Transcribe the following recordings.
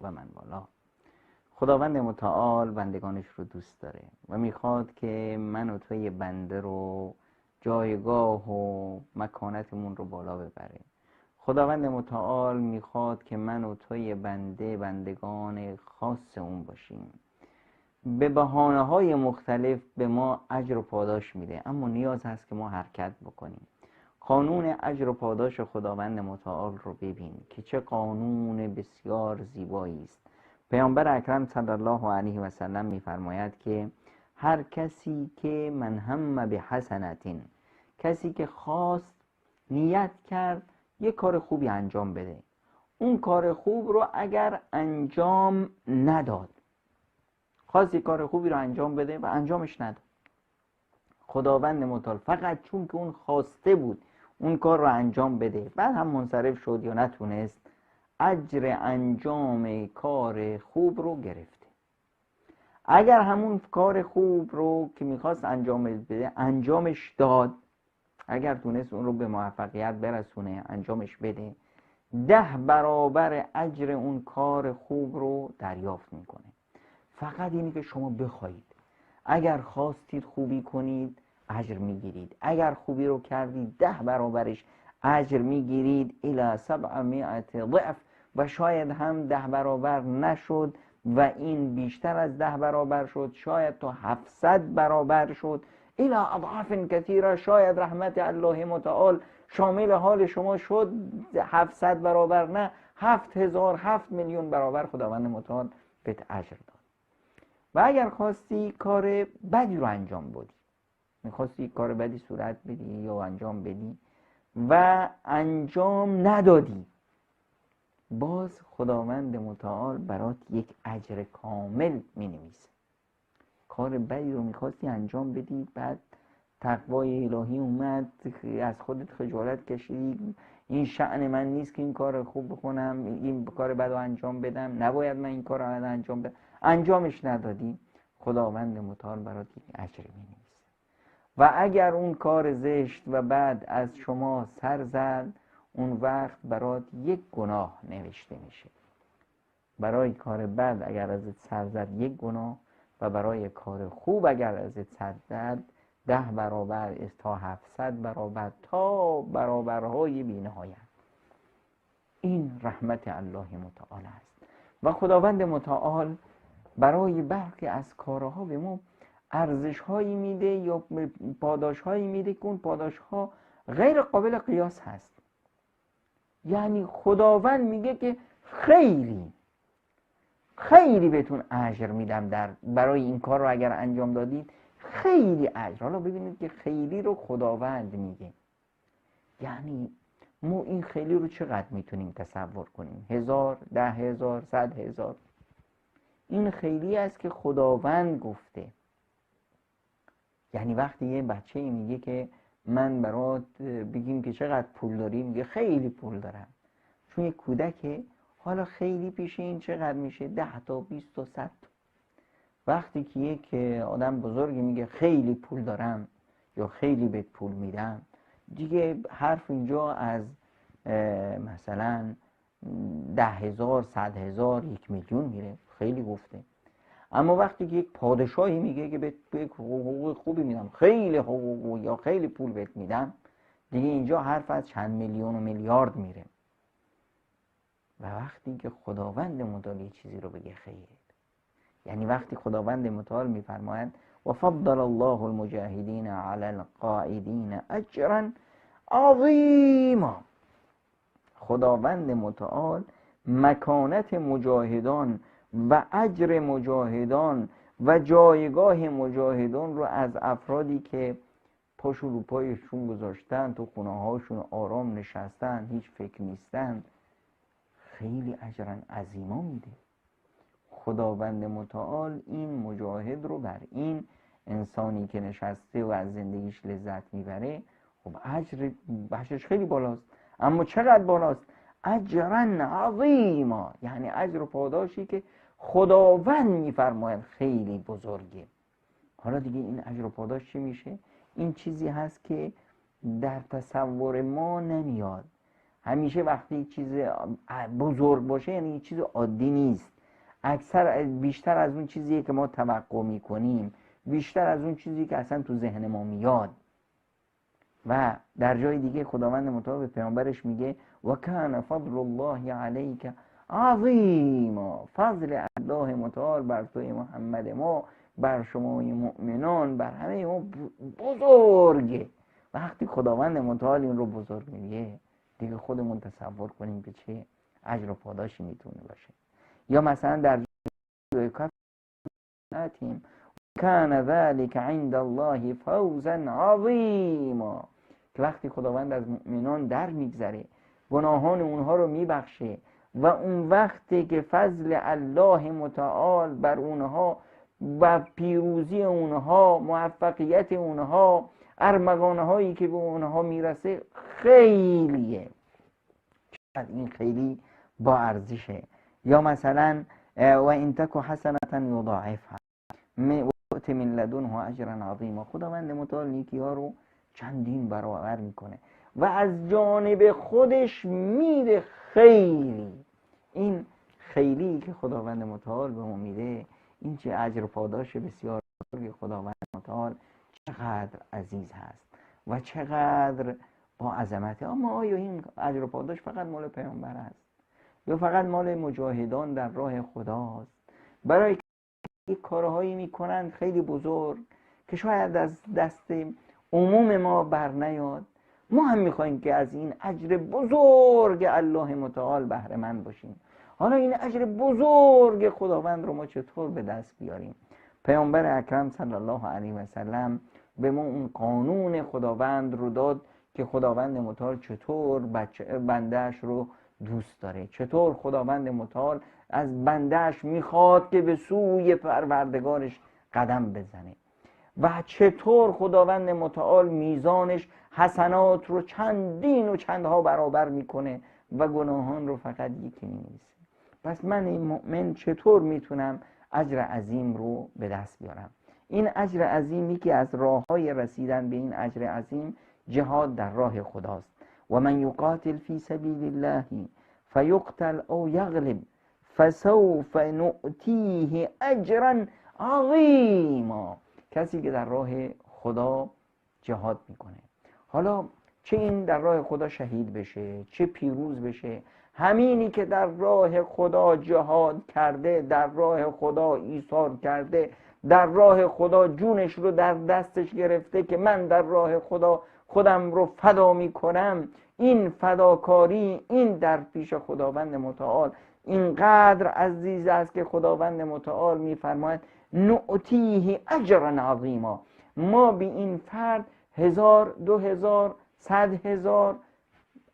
و من والا. خداوند متعال بندگانش رو دوست داره و میخواد که من و توی بنده رو جایگاه و مکانتمون رو بالا ببره. خداوند متعال میخواد که من و توی بندگان خاص اون باشیم. به بهانه‌های مختلف به ما اجر و پاداش میده، اما نیاز هست که ما حرکت بکنیم. قانون اجر و پاداش خداوند متعال رو ببین که چه قانون بسیار زیبایی است. پیامبر اکرم صلی الله علیه و سلم میفرماید که هر کسی که من هم به حسنتین، کسی که خواست نیت کرد یک کار خوبی انجام بده، اون کار خوب رو اگر انجام نداد، خواست یک کار خوبی رو انجام بده و انجامش نداد، خداوند متعال فقط چون که اون خواسته بود اون کار رو انجام بده بعد هم منصرف شد یا نتونست، اجر انجام کار خوب رو گرفته. اگر همون کار خوب رو که میخواست انجام بده انجامش داد، اگر تونست اون رو به موفقیت برسونه انجامش بده، 10 برابر اجر اون کار خوب رو دریافت میکنه. فقط اینی که شما بخواید، اگر خواستید خوبی کنید اجر میگیرید، اگر خوبی رو کردید 10 برابرش اجر میگیرید الی 700 ضعف، و شاید هم 10 برابر نشد و این بیشتر از 10 برابر شد، شاید تا 700 برابر شد الی اضعاف کثیره، شاید رحمت الله متعال شامل حال شما شد 700 برابر نه 7000 7 میلیون برابر خداوند متعال بهت اجر داد. و اگر خواستی کار بدی رو انجام بدی، میخواستی کار بدی صورت بدی یا انجام بدی و انجام ندادی، باز خداوند متعال برات یک اجر کامل مینویسه. کار بدی رو میخواستی انجام بدی، بعد تقوای الهی اومد، از خودت خجالت کشیدی، این شأن من نیست که این کار خوب بکنم، این کار بد رو انجام بدم، نباید من این کار رو انجام بدم، انجامش ندادی، خداوند متعال برات یک اجر می‌نویسه. و اگر اون کار زشت و بعد از شما سر زد، اون وقت برات یک گناه نوشته میشه. برای کار بد اگر ازت سر زد یک گناه، و برای کار خوب اگر ازت سر زد 10 برابر تا 700 برابر تا برابرهای بی‌نهایت. این رحمت الله متعال است. و خداوند متعال برای برخی از کارها به ما ارزش هایی میده یا پاداش هایی میده که اون پاداش ها غیر قابل قیاس هست. یعنی خداوند میگه که خیلی خیلی بهتون اجر میدم برای این کار رو اگر انجام دادید، خیلی اجر. حالا ببینید که خیلی رو خداوند میگه، یعنی ما این خیلی رو چقدر میتونیم تصور کنیم؟ 1000 10000 100,000؟ این خیلی است که خداوند گفته. یعنی وقتی یه بچه میگه که من برات، بگیم که چقدر پول داری، میگه خیلی پول دارم، چون یه کودکه. حالا خیلی پیش این چقدر میشه؟ 10 تا 20 تا 100. وقتی که یک آدم بزرگی میگه خیلی پول دارم یا خیلی بهت پول میدم، دیگه حرف اینجا از مثلا 10,000 100,000 1,000,000 میره، خیلی گفته. اما وقتی که یک پادشاهی میگه که بهت حقوق خوبی میدم، خیلی حقوق یا خیلی پول بهت میدم، دیگه اینجا حرف از چند میلیون و میلیارد میره. و وقتی که خداوند متعال یه چیزی رو بگه خیلی، یعنی وقتی خداوند متعال میفرماید و فضل الله المجاهدین علی القاعدین اجرا عظیما، خداوند متعال مکانت مجاهدان و اجر مجاهدان و جایگاه مجاهدان رو از افرادی که پاشون رو پایشون گذاشتن، تو خونه هاشون آرام نشستن، هیچ فکر نیستن، خیلی اجرا عظیما میده. خداوند متعال این مجاهد رو بر این انسانی که نشسته و از زندگیش لذت میبره، خب اجرش خیلی بالاست. اما چقدر بالاست؟ اجرا عظیما، یعنی اجر و پاداشی که خداوند میفرماید خیلی بزرگه. حالا دیگه این اجر و پاداش چی میشه؟ این چیزی هست که در تصور ما نمیاد. همیشه وقتی چیز بزرگ باشه یعنی چیز عادی نیست، بیشتر از اون چیزیه که ما توقع میکنیم، بیشتر از اون چیزی که اصلا تو ذهن ما میاد. و در جای دیگه خداوند متعال به پیامبرش میگه و کان فضل الله علیک عظیما، فضل الله متعال بر توی محمد ما، بر شمای مؤمنان، بر همه ما بزرگه. وقتی خداوند متعال این رو بزرگ میگه دیگه خودمون تصور کنیم که چه اجر و پاداشی میتونه باشه. یا مثلا در جای کافراتیم کان ذلک عند الله فوزا عظیما، که وقتی خداوند از مؤمنان در میگذره، گناهان اونها رو میبخشه و اون وقتی که فضل الله متعال بر اونها و پیروزی اونها، موفقیت اونها، ارمغانه هایی که به اونها میرسه خیلیه، چقدر این خیلی با ارزشه. یا مثلا و این تک حسنة یضاعفها وَيُؤْتِ من لدنه اجرا عظیما، خداوند متعال نیکی ها رو چندین برابر میکنه و از جانب خودش میده خیلی. این خیلی که خداوند متعال به ما میده، این چه اجر و پاداش بسیار بزرگ خداوند متعال، چقدر عزیز هست و چقدر با عظمته. اما آیا این اجر و پاداش فقط مال پیامبر است یا فقط مال مجاهدان در راه خداست؟ برای یک کارهایی میکنند خیلی بزرگ که شاید از دست عموم ما بر نیاد، ما هم میخوایم که از این اجر بزرگ الله متعال بهره مند باشیم. حالا این اجر بزرگ خداوند رو ما چطور به دست بیاریم؟ پیامبر اکرم صلی الله علیه و سلم به ما اون قانون خداوند رو داد که خداوند متعال چطور بندهش رو دوست داره، چطور خداوند متعال از بندهش میخواد که به سوی پروردگارش قدم بزنه و چطور خداوند متعال میزانش حسنات رو چندین و چندها برابر میکنه و گناهان رو فقط یکی مینویسه. پس من این مؤمن چطور میتونم اجر عظیم رو به دست بیارم؟ این اجر عظیمی که از راههای رسیدن به این اجر عظیم جهاد در راه خداست. و من یقاتل فی سبیل الله فیقتل او یغلب فسوف نؤتیه اجرا عظیما، کسی که در راه خدا جهاد میکنه، حالا چه این در راه خدا شهید بشه چه پیروز بشه، همینی که در راه خدا جهاد کرده، در راه خدا ایثار کرده، در راه خدا جونش رو در دستش گرفته که من در راه خدا خودم رو فدا میکنم، این فداکاری، این در پیش خداوند متعال اینقدر عزیز است که خداوند متعال میفرماید نؤتیه اجرا عظیما، ما به این فرد 1000 2000 100,000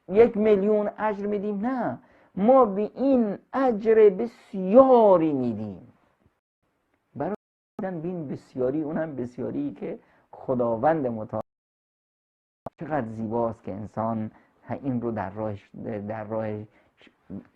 1,000,000 اجر میدیم؟ نه، ما به این اجر بسیاری میدیم. برای این بسیاری، اونم بسیاری که خداوند متعال، چقدر زیباست که انسان این رو در راه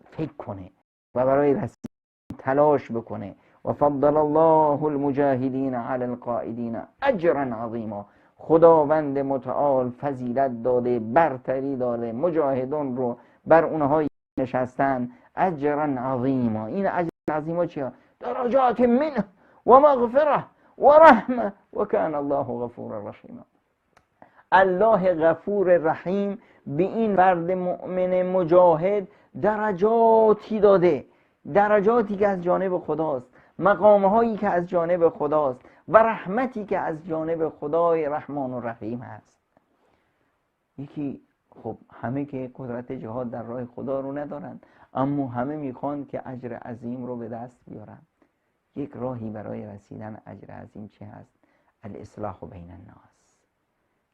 فکر کنه و برای رسیدن تلاش بکنه. و فضل الله المجاهدین علی القائدین اجرا عظیما، خداوند متعال فضیلت داده، برتری داده مجاهدان رو بر اونهایی نشستن اجرا عظیما. این اجر عظیما چیه؟ درجات منه و مغفره و رحمه و کان الله غفور رحیم. الله غفور رحیم به این فرد مؤمن مجاهد درجاتی داده، درجاتی که از جانب خداست، مقامهایی که از جانب خداست و رحمتی که از جانب خدای رحمان و رحیم هست. یکی خب همه که قدرت جهاد در راه خدا رو ندارن، اما همه میخوان که اجر عظیم رو به دست بیارن. یک راهی برای رسیدن اجر عظیم چه هست؟ الاصلاح بین الناس،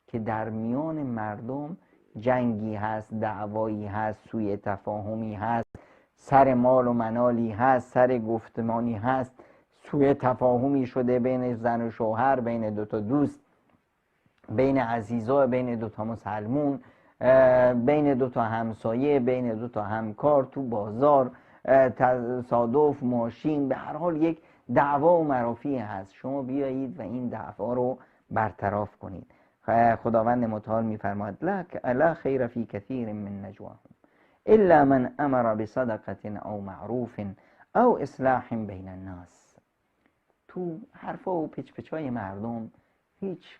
که در میان مردم جنگی هست، دعوایی هست، سوء تفاهمی هست، سر مال و منالی هست، سر گفتمانی هست، سوء تفاهمی شده بین زن و شوهر، بین دوتا دوست، بین عزیزا، بین دوتا مسلمون، بین دوتا همسایه، بین دوتا همکار، تو بازار، تصادف، ماشین، به هر حال یک دعوا و مرافی هست. شما بیایید و این دعوا رو برطرف کنید. خداوند متعال میفرماید لا خیر فی کثیر من نجواهم الا من امر بصدقه او معروف او اصلاح بین الناس. تو حرفا و پچ‌پچ‌های مردم هیچ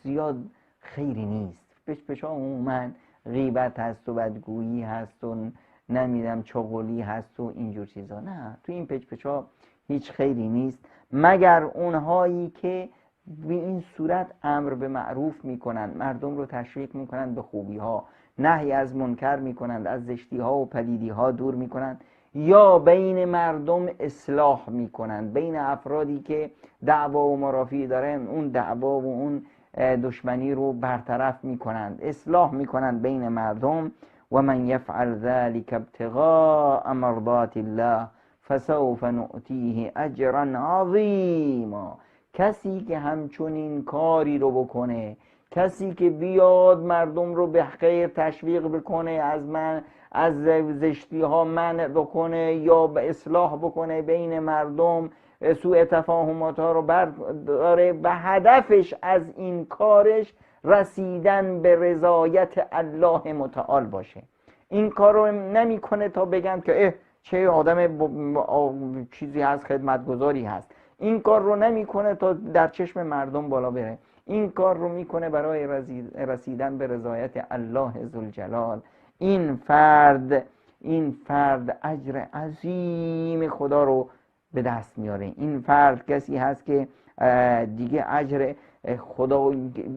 زیاد خیری نیست. پچ‌پچ‌ها عموماً غیبت هست و بدگویی هست و نمیدم چغلی هست و اینجور چیزا. نه، تو این پچ‌پچ‌ها هیچ خیری نیست، مگر اونهایی که به این صورت امر به معروف میکنند، مردم رو تشویق میکنند به خوبی ها، نهی از منکر میکنند، از زشتی ها و پلیدی ها دور میکنند، یا بین مردم اصلاح میکنند، بین افرادی که دعوا و مرافعی دارن اون دعوا و اون دشمنی رو برطرف میکنند، اصلاح میکنند بین مردم. و من یفعل ذلك ابتغاء مرضات الله فسوف نؤتیه اجرا عظیما. کسی که همچنین کاری رو بکنه، کسی که بیاد مردم رو به خیر تشویق بکنه، از زشتی ها منع بکنه یا به اصلاح بکنه بین مردم، سوء تفاهمات ها رو برداره و هدفش از این کارش رسیدن به رضایت الله متعال باشه. این کار رو نمیکنه تا بگن که چه آدم چیزی هست، خدمتگزاری هست. این کار رو نمیکنه تا در چشم مردم بالا بره. این کار رو میکنه برای رسیدن به رضایت الله ذوالجلال. این فرد اجر عظیم خدا رو به دست میاره. این فرد کسی هست که دیگه اجر خدا،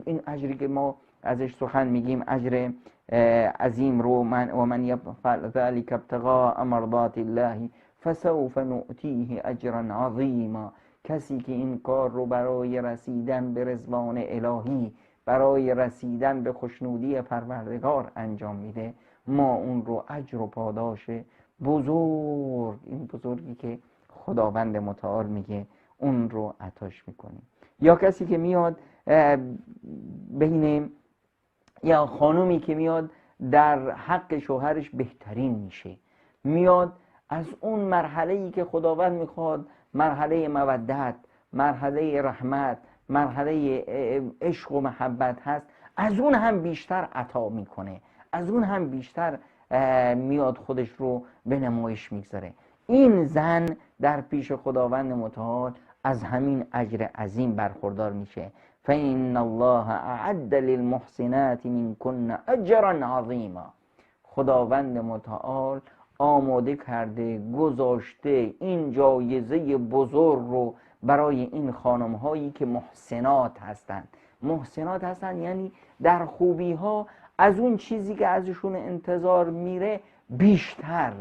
این اجری که ما ازش سخن میگیم اجر عظیم رو، و من یفعل ذلك ابتغاء مرضات الله فسوف نؤتیه اجرا عظیما. کسی که این کار رو برای رسیدن به رضوان الهی، برای رسیدن به خوشنودی پروردگار انجام میده، ما اون رو اجر و پاداش بزرگ، این بزرگی که خداوند متعال میگه، اون رو عطاش میکنیم. یا کسی که میاد بین، یا خانومی که میاد در حق شوهرش بهترین میشه، میاد از اون مرحله‌ای که خداوند میخواد، مرحله مودت، مرحله رحمت، مرحله عشق و محبت هست، از اون هم بیشتر عطا میکنه، از اون هم بیشتر میاد خودش رو به نمایش میگذاره. این زن در پیش خداوند متعال از همین اجر عظیم برخوردار میشه. فإن الله اعد للمحسنات منکن اجرا عظیما. خداوند متعال آماده کرده، گذاشته این جایزه بزرگ رو برای این خانم هایی که محسنات هستند. محسنات هستند یعنی در خوبی ها از اون چیزی که ازشون انتظار میره بیشتر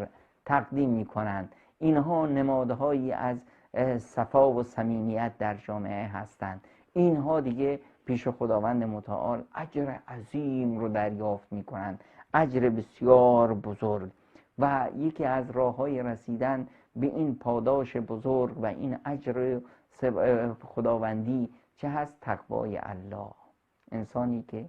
تقدیم میکنند. اینها نمادهایی از صفا و صمیمیت در جامعه هستند. اینها دیگه پیش خداوند متعال اجر عظیم رو دریافت میکنند، اجر بسیار بزرگ. و یکی از راه‌های رسیدن به این پاداش بزرگ و این اجر خداوندی چه هست؟ تقوای الله. انسانی که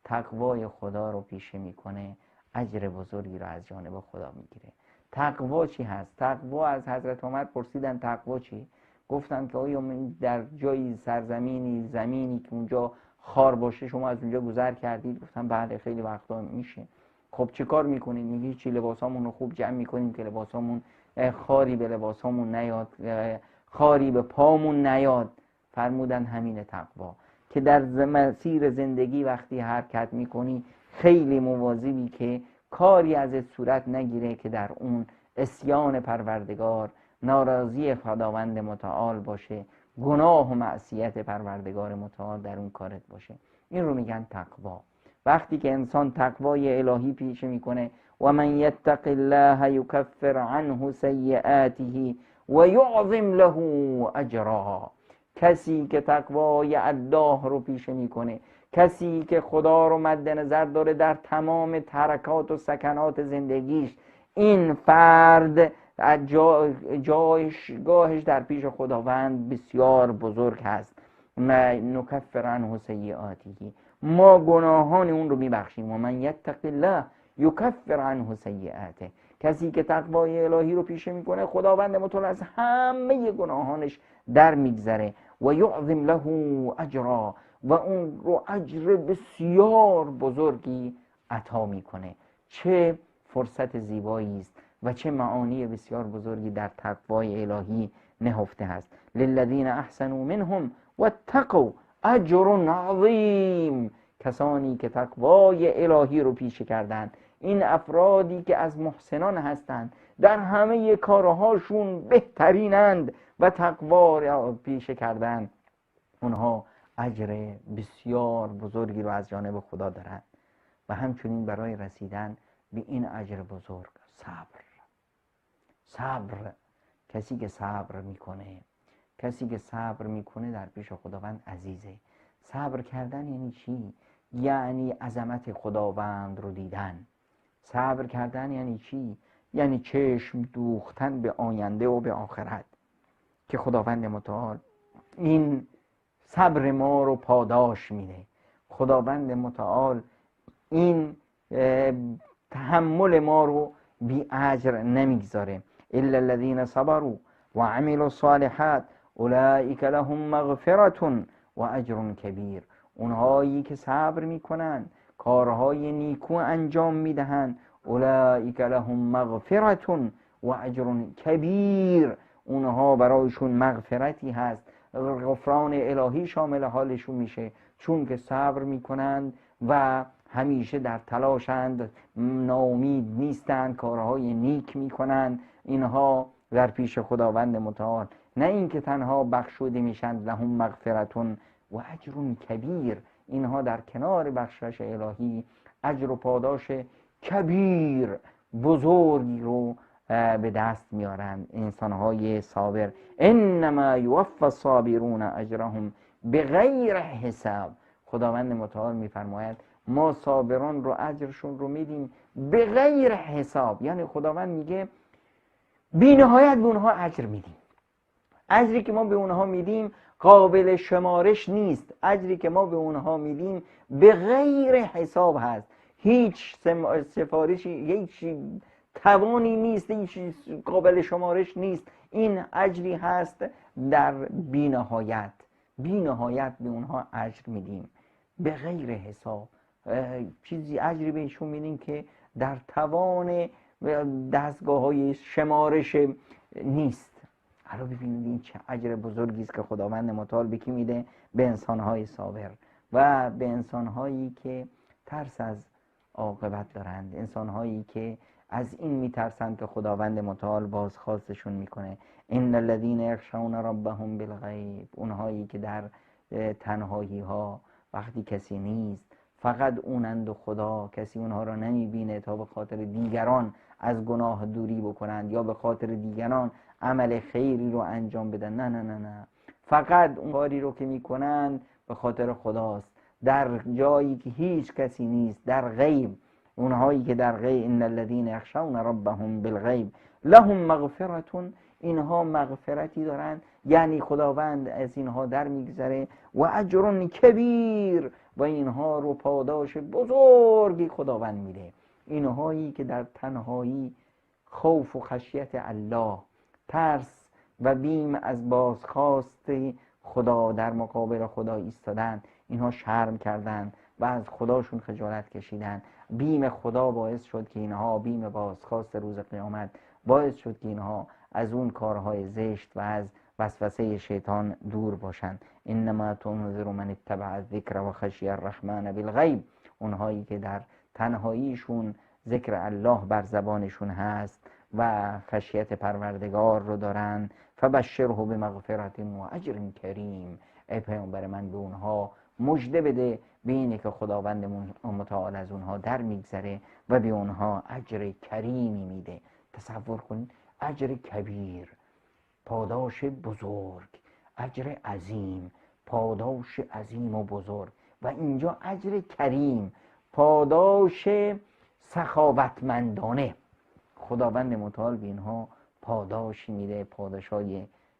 تقوای خدا رو پیشه میکنه اجر بزرگی رو از جانب خدا میگیره. تقوا چی هست؟ تقوا، از حضرت عمر پرسیدن تقوا چی؟ گفتن که آیا در جایی سرزمینی، زمینی که اونجا خار باشه شما از اونجا گذر کردید؟ گفتن بله، خیلی وقتا میشه. خب چه کار میکنید؟ میگی چی؟ لباسامون رو خوب جمع میکنیم که لباسامون خاری به لباسامون نیاد، خاری به پامون نیاد. فرمودن همین تقوا، که در مسیر زندگی وقتی حرکت میکنی خیلی مواظبی که کاری ازت صورت نگیره که در اون عصیان پروردگار، ناراضی خداوند متعال باشه، گناه و معصیت پروردگار متعال در اون کارت باشه. این رو میگن تقوا. وقتی که انسان تقوای الهی پیشه میکنه، و من یتق الله یکفر عنه سیئاته و یعظم له اجرا. کسی که تقوای الله رو پیشه میکنه، کسی که خدا رو مد نظر داره در تمام حرکات و سکنات زندگیش، این فرد جایگاهش در پیش خداوند بسیار بزرگ هست. نکفر عنه سیئاته، ما گناهان اون رو میبخشیم. و من یتق الله یکفر عنه سیئاته. کسی که تقوای الهی رو پیشه میکنه، خداوند متعال از همه گناهانش در میگذره. و یعظم له اجرا، و اون رو اجر بسیار بزرگی عطا میکنه. چه فرصت زیبایی است و چه معانی بسیار بزرگی در تقوای الهی نهفته است. للذین احسنوا منهم واتقوا اجر عظیم، کسانی که تقوای الهی رو پیشه کردند، این افرادی که از محسنان هستند، در همه کارهاشون بهترینند و تقوا را پیشه کردند، اونها اجر بسیار بزرگی رو از جانب خدا دارند. و همچنین برای رسیدن به این اجر بزرگ صبر. کسی که صبر میکنه در پیش خداوند عزیزه. صبر کردن یعنی چی؟ یعنی عظمت خداوند رو دیدن. صبر کردن یعنی چی؟ یعنی چشم دوختن به آینده و به آخرت که خداوند متعال این صبر ما رو پاداش میده. خداوند متعال این تحمل ما رو بی اجر نمیگذاره. الا الذين صبروا وعملوا الصالحات اولئک لهم مغفرة و اجر کبیر. اونهایی که صبر میکنن، کارهای نیکو انجام میدهند، اولئک لهم مغفرة و اجر کبیر، اونها برایشون مغفرتی هست، غفران الهی شامل حالشون میشه، چون که صبر میکنند و همیشه در تلاشند، ناامید نیستند، کارهای نیک میکنند. اینها در پیش خداوند متعال نه اینکه تنها بخشوده میشند، لهم مغفرة و اجر کبیر، اینها در کنار بخشش الهی اجر و پاداش کبیر بزرگی رو به دست میارند. انسانهای صابر، انما یوفی الصابرون اجرهم بغیر حساب. خداوند متعال میفرماید ما صابران رو اجرشون رو میدیم بغیر حساب، یعنی خداوند میگه بی نهایت به اونها اجر میدیم. اجری که ما به اونها میدیم قابل شمارش نیست. اجری که ما به اونها میدیم به غیر حساب هست. هیچ سفارشی، هیچ توانی نیست، هیچ قابل شمارش نیست. این اجری هست در بی‌نهایت. بی‌نهایت به اونها اجر میدیم به غیر حساب. چیزی اجری بهشون میدیم که در توان دستگاه های شمارش نیست. حالا ببینید این چه اجر بزرگی است که خداوند متعال به کی میده؟ به انسانهای صابر و به انسانهایی که ترس از عاقبت دارند، انسانهایی که از این میترسند که خداوند متعال بازخواستشون میکنه. ان الذين يخشون ربهم بالغیب، اونهایی که در تنهایی ها وقتی کسی نیست فقط اونند و خدا، کسی اونها را نمیبینه تا به خاطر دیگران از گناه دوری بکنند یا به خاطر دیگران عمل خیری رو انجام بدن. نه نه نه نه، فقط اون کاری رو که میکنند به خاطر خداست، در جایی که هیچ کسی نیست، در غیب. اونهایی که در غیب، ان الذين يخشون ربهم بالغیب لهم مغفرة، اینها مغفرتی دارند، یعنی خداوند از اینها در میگذره، و اجر کبیر، و اینها رو پاداش بزرگی خداوند میده. اینهایی که در تنهایی خوف و خشیت الله، ترس و بیم از بازخواست خدا در مقابل خدا ایستادن، اینها شرم کردن و از خداشون خجالت کشیدن. بیم خدا باعث شد که اینها، بیم بازخواست روز قیامت باعث شد که اینها از اون کارهای زشت و از وسوسه شیطان دور باشند. انما تنذر من اتبع الذکر و خشی الرحمن بالغیب، اونهایی که در تنهاییشون ذکر الله بر زبانشون هست و خشیت پروردگار رو دارن. فبشره بمغفرت و اجر کریم، ای پیامبر من به اونها مژده بده به اینه که خداوند متعال از اونها در میگذره و به اونها اجر کریمی میده. تصور کنید، اجر کبیر، پاداش بزرگ، اجر عظیم، پاداش عظیم و بزرگ، و اینجا اجر کریم، پاداش سخاوتمندانه. خداوند متعال به اینها پاداش میده،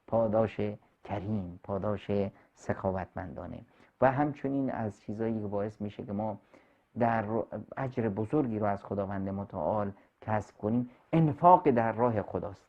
پاداش کریم، پاداش سخاوتمندانه. و همچنین از چیزایی که باعث میشه که ما در اجر بزرگی رو از خداوند متعال کسب کنیم، انفاق در راه خداست.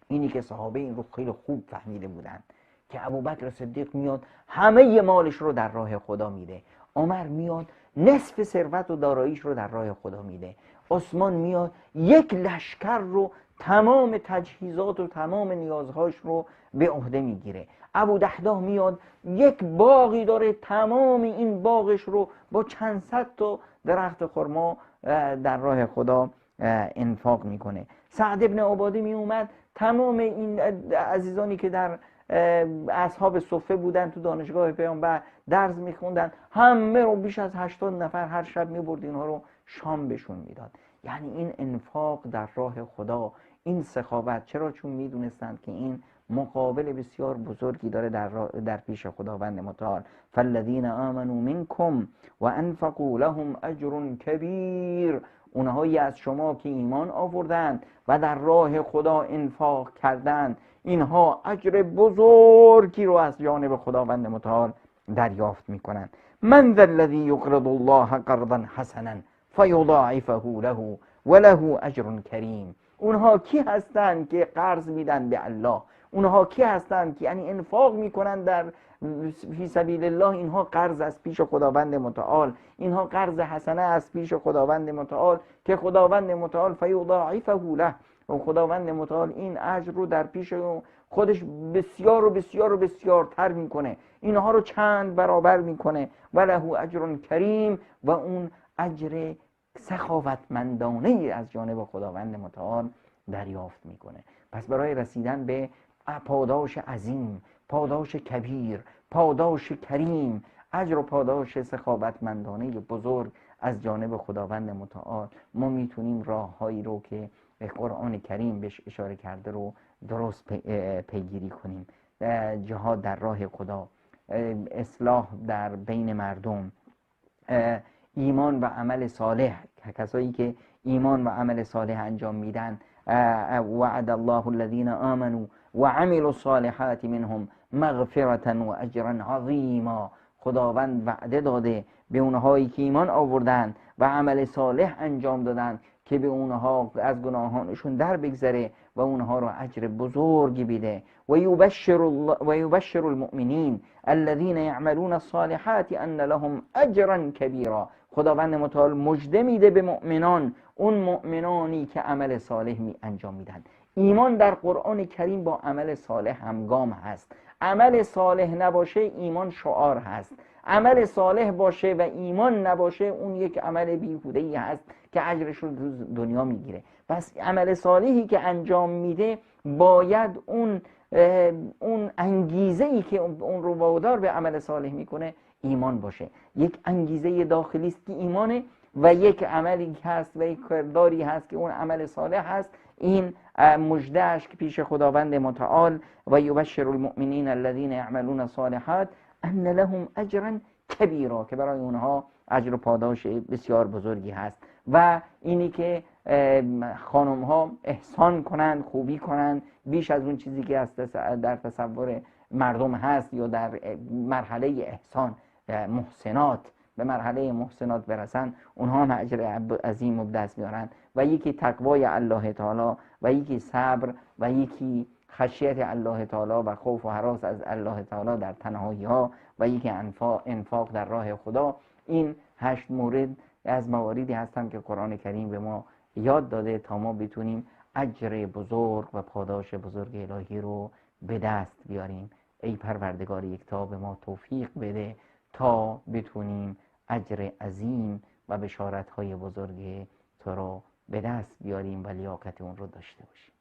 اینی که صحابه این رو خیلی خوب فهمیده بودند که ابوبکر صدیق میاد همه مالش رو در راه خدا میده، عمر میاد نصف ثروت و داراییش رو در راه خدا میده، عثمان میاد یک لشکر رو، تمام تجهیزات و تمام نیازهاش رو به عهده میگیره. ابو دحداح میاد یک باغی داره، تمام این باغش رو با چند صد تا درخت خرما در راه خدا انفاق میکنه. سعد ابن عباده می اومد تمام این عزیزانی که در اصحاب صفه بودن تو دانشگاه پیامبر درس میخوندن، همه رو بیش از 80 نفر هر شب میبرد اینها رو شام بهشون میداد. یعنی این انفاق در راه خدا، این سخاوت، چرا؟ چون میدونستند که این مقابل بسیار بزرگی داره در پیش خداوند متعال. فالذین آمنوا منکم و انفقوا لهم اجر کبیر، اونهایی از شما که ایمان آوردند و در راه خدا انفاق کردند، اینها اجر بزرگی رو از جانب خداوند متعال دریافت میکنند. من ذا الذی یقرض الله قرضا حسنا فیضاعفه له وله اجر کریم. اونها کی هستند که قرض میدن به الله؟ اونها کی هستند که یعنی انفاق میکنن در فی سبیل الله؟ اینها قرض از پیش خداوند متعال، اینها قرض حسنه از پیش خداوند متعال که خداوند متعال فیضاعفه له، و خداوند متعال این اجر رو در پیش خودش بسیار و بسیار و بسیارتر میکنه، اینها رو چند برابر میکنه. وله اجر کریم، و اون اجر سخاوتمندانه از جانب خداوند متعال دریافت میکنه. پس برای رسیدن به پاداش عظیم، پاداش کبیر، پاداش کریم، اجر و پاداش سخاوتمندانه بزرگ از جانب خداوند متعال، ما میتونیم راههایی رو که قرآن کریم بهش اشاره کرده رو درست پیگیری کنیم. جهاد در راه خدا، اصلاح در بین مردم، ایمان و عمل صالح، کسایی که ایمان و عمل صالح انجام میدن. وعد الله الذين آمنوا وعملوا الصالحات منهم مغفرة و اجرا عظیما. خداوند وعده داده به اونهایی که ایمان آوردن و عمل صالح انجام دادن که به اونها از گناهانشون در بگذره و اونها رو اجر بزرگی بده. و یبشر المؤمنین الذين يعملون الصالحات ان لهم اجرا کبیرا. خداوند متعال مژده میده به مؤمنان، اون مؤمنانی که عمل صالح انجام میدن. ایمان در قرآن کریم با عمل صالح همگام هست. عمل صالح نباشه ایمان شعار هست، عمل صالح باشه و ایمان نباشه اون یک عمل بیهوده‌ای هست که اجرش رو دنیا میگیره. پس عمل صالحی که انجام میده باید اون انگیزه‌ای که اون رو وادار به عمل صالح میکنه ایمان باشه. یک انگیزه داخلی است که ایمانه و یک عملی هست و یک کرداری هست که اون عمل صالح هست. این مژده‌اش که پیش خداوند متعال و یبشر المؤمنین الذين يعملون الصالحات ان لهم اجرا کبیرا، که برای اونها اجر و پاداش بسیار بزرگی هست. و اینی که خانم ها احسان کنند، خوبی کنند، بیش از اون چیزی که در تصور مردم هست، یا در مرحله احسان محسنات به مرحله محسنات برسن، اونها هم اجر عظیم و دست میارن. و یکی تقوای الله تعالی و یکی صبر و یکی خشیت الله تعالی و خوف و هراس از الله تعالی در تنهایی ها و یکی انفاق در راه خدا. این 8 مورد از مواردی هستند که قرآن کریم به ما یاد داده تا ما بتونیم اجر بزرگ و پاداش بزرگ الهی رو به دست بیاریم. ای پروردگار یکتا به ما توفیق بده تا بتونیم اجر عظیم و بشارت‌های بزرگ تو رو به دست بیاریم و لیاقت اون رو داشته باشیم.